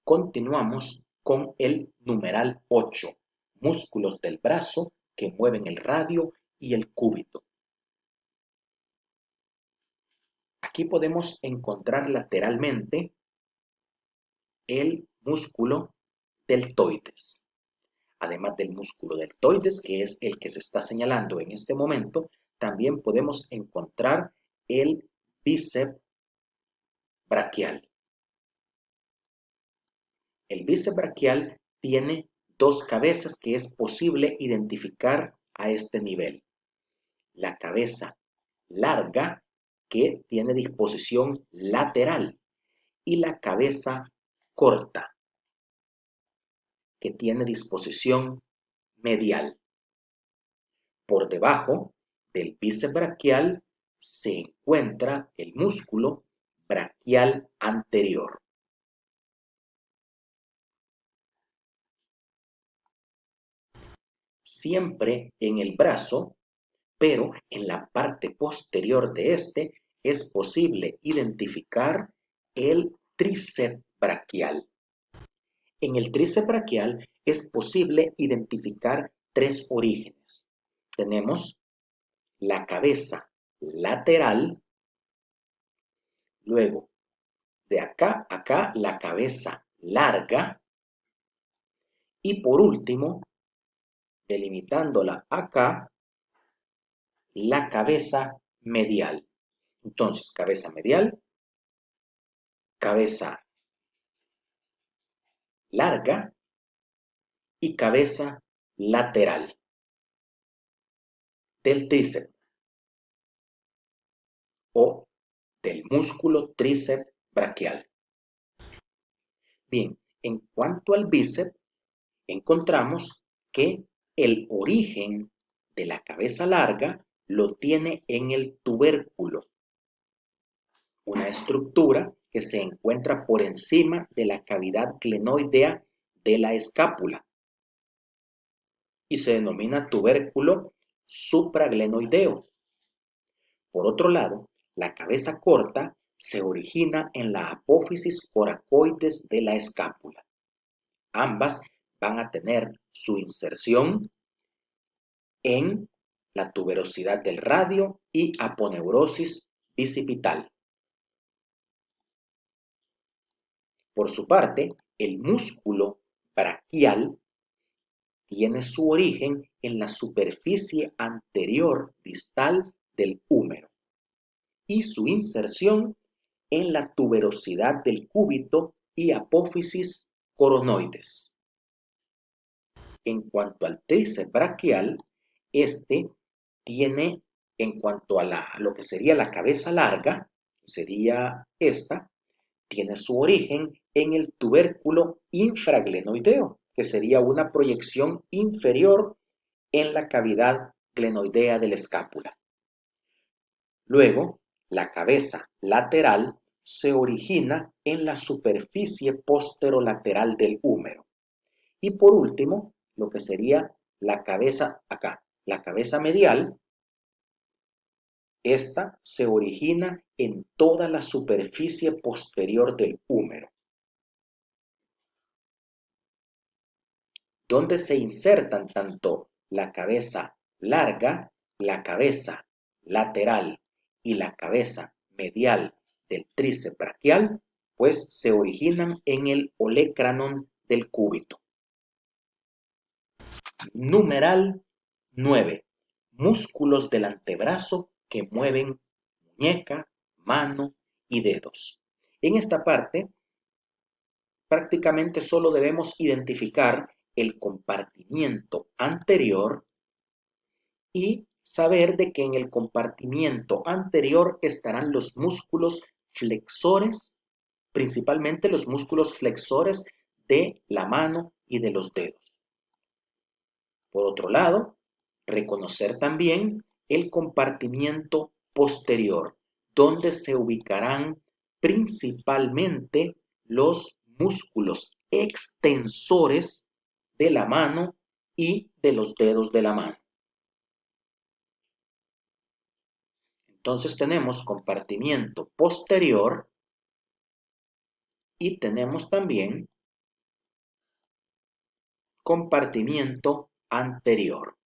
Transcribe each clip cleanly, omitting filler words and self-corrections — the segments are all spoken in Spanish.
Continuamos con el numeral 8, músculos del brazo que mueven el radio y el cúbito. Aquí podemos encontrar lateralmente el músculo deltoides. Además del músculo deltoides, que es el que se está señalando en este momento, también podemos encontrar el bíceps braquial. El bíceps braquial tiene dos cabezas que es posible identificar a este nivel. La cabeza larga, que tiene disposición lateral, y la cabeza corta, que tiene disposición medial. Por debajo del bíceps braquial se encuentra el músculo braquial anterior. Siempre en el brazo, pero en la parte posterior de este es posible identificar el tríceps braquial. En el tríceps braquial es posible identificar tres orígenes. Tenemos la cabeza lateral, luego de acá a acá la cabeza larga y por último, delimitándola acá, la cabeza medial. Entonces, cabeza medial, cabeza larga y cabeza lateral del tríceps o del músculo tríceps braquial. Bien, en cuanto al bíceps, encontramos que el origen de la cabeza larga lo tiene en el tubérculo, una estructura que se encuentra por encima de la cavidad glenoidea de la escápula y se denomina tubérculo supraglenoideo. Por otro lado, la cabeza corta se origina en la apófisis coracoides de la escápula. Ambas van a tener su inserción en la tuberosidad del radio y aponeurosis bicipital. Por su parte, el músculo braquial tiene su origen en la superficie anterior distal del húmero y su inserción en la tuberosidad del cúbito y apófisis coronoides. En cuanto al tríceps braquial, este tiene, en cuanto a lo que sería la cabeza larga, sería esta, tiene su origen en el tubérculo infraglenoideo, que sería una proyección inferior en la cavidad glenoidea de la escápula. Luego, la cabeza lateral se origina en la superficie posterolateral del húmero. Y por último, lo que sería la cabeza acá, la cabeza medial, esta se origina en toda la superficie posterior del húmero, donde se insertan tanto la cabeza larga, la cabeza lateral y la cabeza medial del tríceps braquial, pues se originan en el olecranon del cúbito. Numeral 9. Músculos del antebrazo que mueven muñeca, mano y dedos. En esta parte, prácticamente solo debemos identificar el compartimiento anterior y saber de que en el compartimiento anterior estarán los músculos flexores, principalmente los músculos flexores de la mano y de los dedos. Por otro lado, reconocer también el compartimiento posterior, donde se ubicarán principalmente los músculos extensores de la mano y de los dedos de la mano. Entonces tenemos compartimiento posterior y tenemos también compartimiento anterior.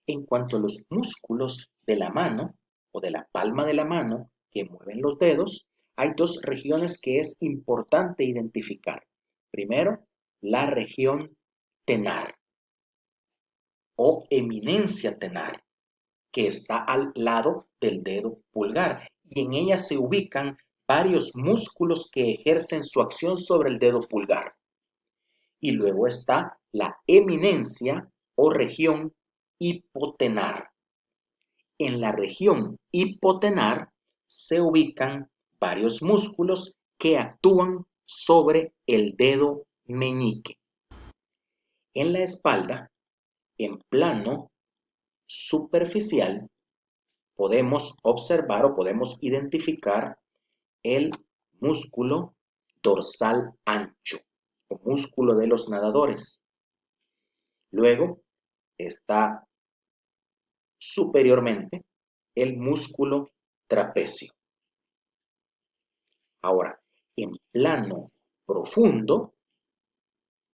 En cuanto a los músculos de la mano o de la palma de la mano que mueven los dedos, hay dos regiones que es importante identificar. Primero, la región tenar o eminencia tenar, que está al lado del dedo pulgar, y en ella se ubican varios músculos que ejercen su acción sobre el dedo pulgar. Y luego está la eminencia o región hipotenar. En la región hipotenar se ubican varios músculos que actúan sobre el dedo meñique. En la espalda, en plano superficial, podemos observar o podemos identificar el músculo dorsal ancho o músculo de los nadadores. Luego está superiormente el músculo trapecio. Ahora, en plano profundo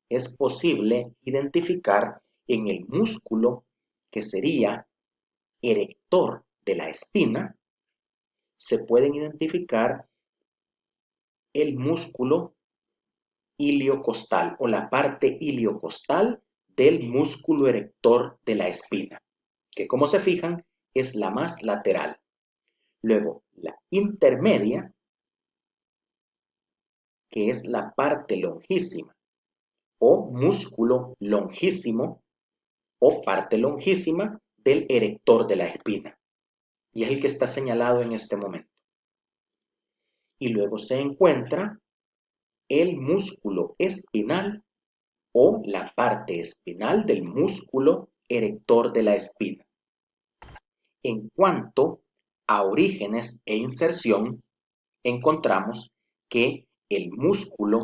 es posible identificar en el músculo que sería erector de la espina, se pueden identificar el músculo iliocostal o la parte iliocostal del músculo erector de la espina, que como se fijan es la más lateral. Luego, la intermedia, que es la parte longísima o músculo longísimo o parte longísima del erector de la espina, y es el que está señalado en este momento. Y luego se encuentra el músculo espinal o la parte espinal del músculo erector de la espina. En cuanto a orígenes e inserción, encontramos que el músculo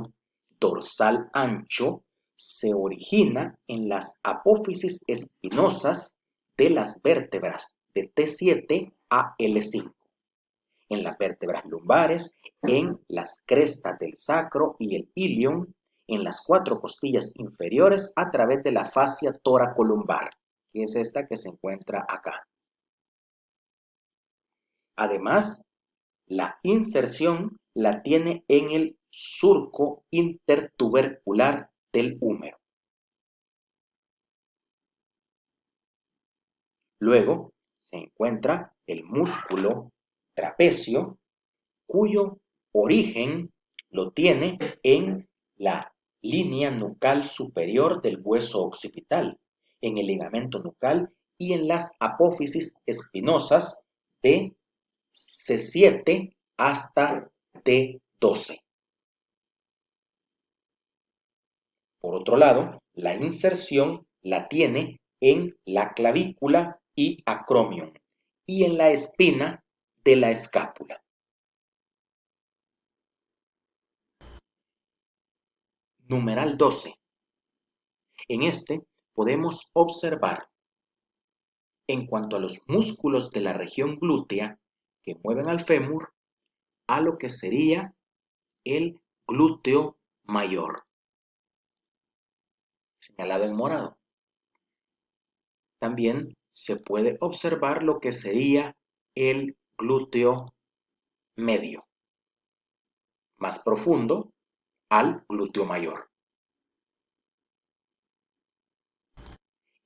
dorsal ancho se origina en las apófisis espinosas de las vértebras de T7 a L5, en las vértebras lumbares, en las crestas del sacro y el ilion, en las 4 costillas inferiores a través de la fascia toracolumbar, que es esta que se encuentra acá. Además, la inserción la tiene en el surco intertubercular del húmero. Luego se encuentra el músculo trapecio, cuyo origen lo tiene en la línea nucal superior del hueso occipital, en el ligamento nucal y en las apófisis espinosas de C7 hasta T12. Por otro lado, la inserción la tiene en la clavícula y acromion y en la espina de la escápula. Numeral 12. En este podemos observar, en cuanto a los músculos de la región glútea que mueven al fémur, a lo que sería el glúteo mayor, señalado en morado. También se puede observar lo que sería el glúteo medio, más profundo al glúteo mayor.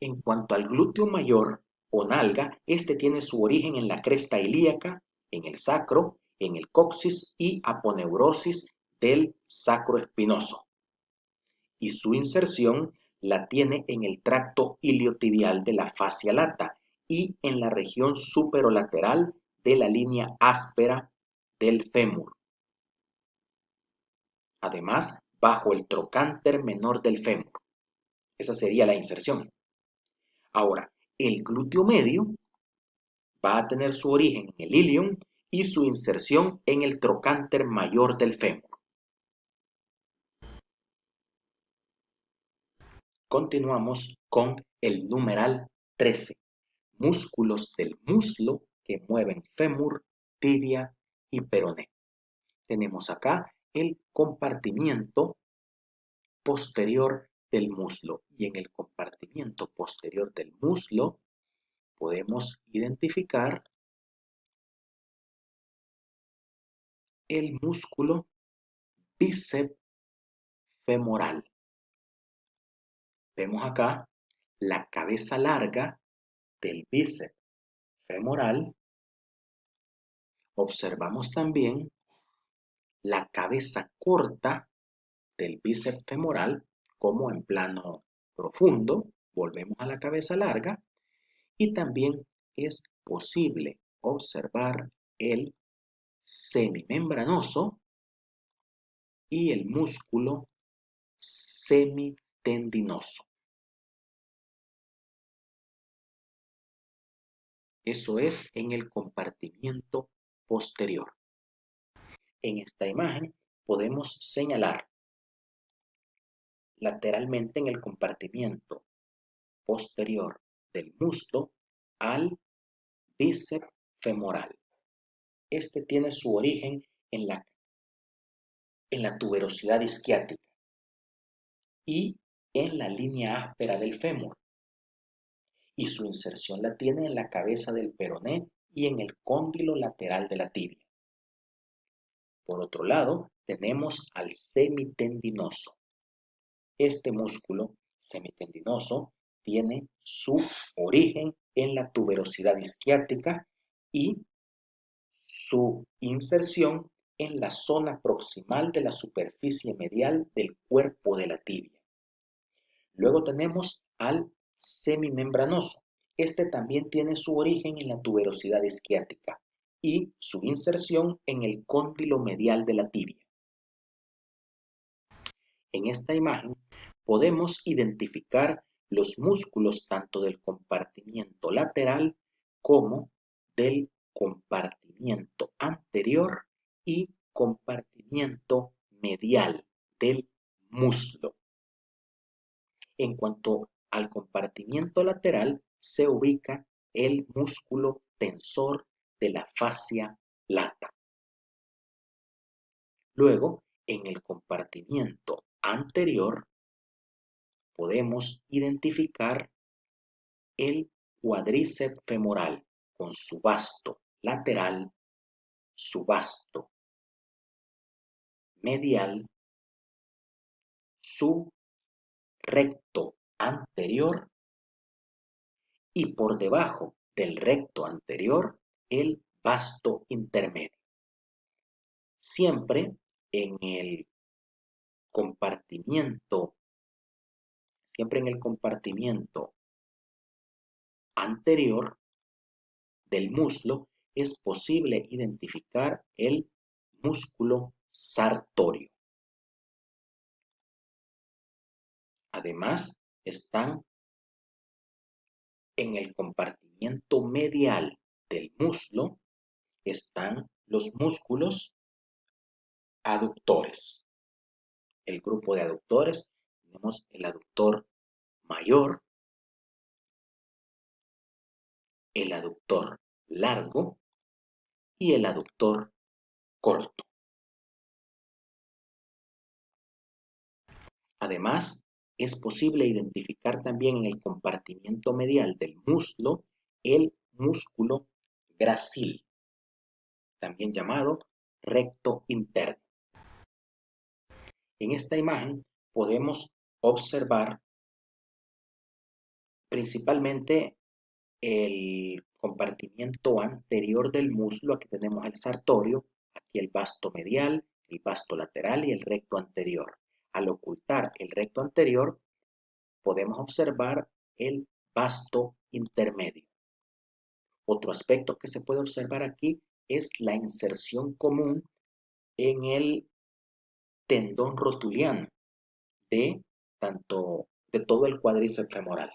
En cuanto al glúteo mayor o nalga, este tiene su origen en la cresta ilíaca, en el sacro, en el coxis y aponeurosis del sacro espinoso, y su inserción la tiene en el tracto iliotibial de la fascia lata y en la región superolateral de la línea áspera del fémur. Además, bajo el trocánter menor del fémur. Esa sería la inserción. Ahora, el glúteo medio va a tener su origen en el ilion y su inserción en el trocánter mayor del fémur. Continuamos con el numeral 13. Músculos del muslo que mueven fémur, tibia y peroné. Tenemos acá el compartimiento posterior del muslo. Y en el compartimiento posterior del muslo podemos identificar el músculo bíceps femoral. Vemos acá la cabeza larga del bíceps femoral. Observamos también la cabeza corta del bíceps femoral como en plano profundo. Volvemos a la cabeza larga y también es posible observar el semimembranoso y el músculo semitendinoso. Eso es en el compartimiento posterior. En esta imagen podemos señalar lateralmente en el compartimiento posterior del muslo al bíceps femoral. Este tiene su origen en la tuberosidad isquiática y en la línea áspera del fémur, y su inserción la tiene en la cabeza del peroné y en el cóndilo lateral de la tibia. Por otro lado, tenemos al semitendinoso. Este músculo semitendinoso tiene su origen en la tuberosidad isquiática y su inserción en la zona proximal de la superficie medial del cuerpo de la tibia. Luego tenemos al semimembranoso. Este también tiene su origen en la tuberosidad isquiática y su inserción en el cóndilo medial de la tibia. En esta imagen podemos identificar los músculos tanto del compartimiento lateral como del compartimiento anterior y compartimiento medial del muslo. En cuanto al compartimiento lateral, se ubica el músculo tensor de la fascia lata. Luego, en el compartimiento anterior, podemos identificar el cuádriceps femoral con su vasto lateral, su vasto medial, su recto anterior y por debajo del recto anterior el vasto intermedio. Siempre en el compartimiento, anterior del muslo es posible identificar el músculo sartorio. Además, están en el compartimiento medial del muslo, están los músculos aductores. El grupo de aductores, tenemos el aductor mayor, el aductor largo y el aductor corto. Además, es posible identificar también en el compartimiento medial del muslo el músculo gracil, también llamado recto interno. En esta imagen podemos observar principalmente el compartimiento anterior del muslo. Aquí tenemos el sartorio, aquí el vasto medial, el vasto lateral y el recto anterior. Al ocultar el recto anterior, podemos observar el vasto intermedio. Otro aspecto que se puede observar aquí es la inserción común en el tendón rotuliano de todo el cuádriceps femoral.